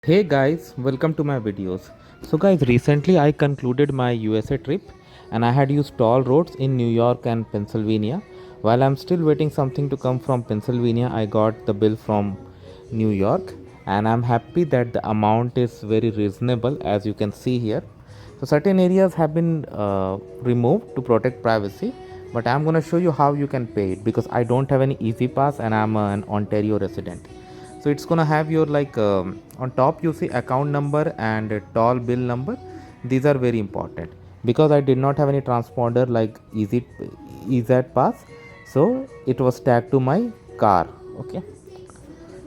Hey guys, welcome to my videos. So guys, recently I concluded my USA trip and I had used toll roads in New York and Pennsylvania. While I'm still waiting something to come from Pennsylvania, I got the bill from New York and I'm happy that the amount is very reasonable, as you can see here. So certain areas have been removed to protect privacy, but I'm going to show you how you can pay it because I don't have any E-ZPass and I'm an Ontario resident. So it's gonna have your on top you see account number and a toll bill number. These are very important because I did not have any transponder like EZ Pass, so it was tagged to my car. Okay,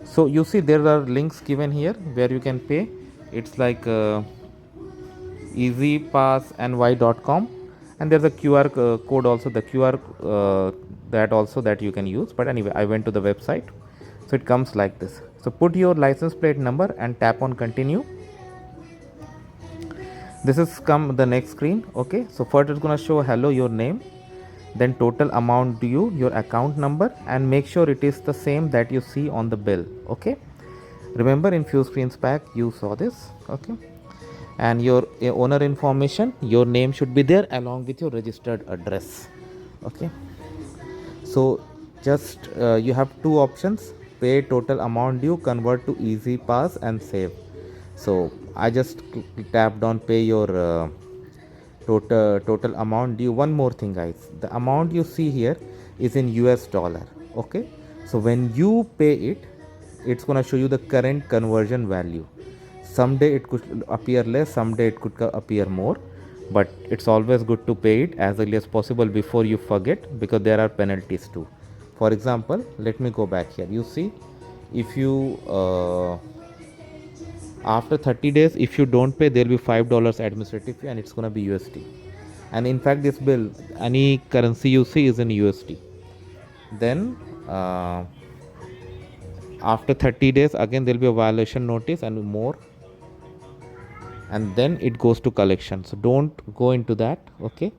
so you see there are links given here where you can pay. It's like easypassny.com, and there's a QR code also, the QR that also that you can use. But anyway, I went to the website, so it comes like this. So put your license plate number and tap on continue. This is come the next screen. Okay, so first it's gonna show hello, your name, then total amount due, your account number, and make sure it is the same that you see on the bill. Okay, remember in few screens back you saw this. Okay, and your owner information, your name should be there along with your registered address. Okay, so just you have two options: pay total amount due, convert to E-ZPass, and save. So I just tapped on pay your total amount due. One more thing guys, the amount you see here is in US dollar. Okay, so when you pay it, it's gonna show you the current conversion value. Someday it could appear less, someday it could appear more, but it's always good to pay it as early as possible before you forget, because there are penalties too. For example, let me go back here. You see, if you after 30 days if you don't pay, there will be $5 administrative fee and it's going to be USD. And in fact this bill, any currency you see is in USD. Then after 30 days again there will be a violation notice and more, and then it goes to collection. So don't go into that, okay,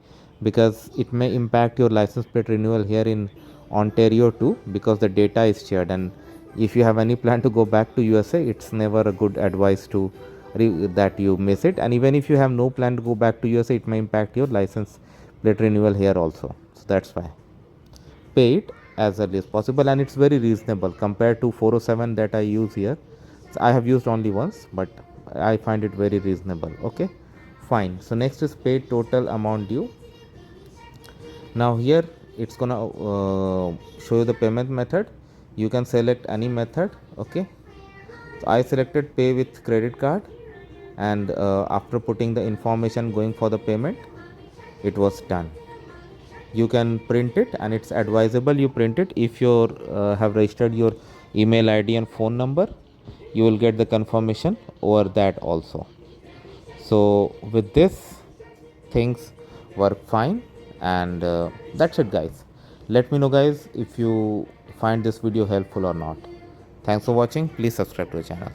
because it may impact your license plate renewal here in Ontario too, because the data is shared. And if you have any plan to go back to USA, it's never a good advice to that you miss it. And even if you have no plan to go back to USA, it may impact your license plate renewal here also. So that's why pay it as early as possible, and it's very reasonable compared to 407 that I use here. So I have used only once, but I find it very reasonable. Okay, fine. So next is pay total amount due. Now here it's gonna show you the payment method. You can select any method. Okay, so I selected pay with credit card, and after putting the information going for the payment, it was done. You can print it, and it's advisable you print it. If you have registered your email ID and phone number, you will get the confirmation over that also. So with this, things work fine, and that's it guys. Let me know guys if you find this video helpful or not. Thanks for watching. Please subscribe to the channel.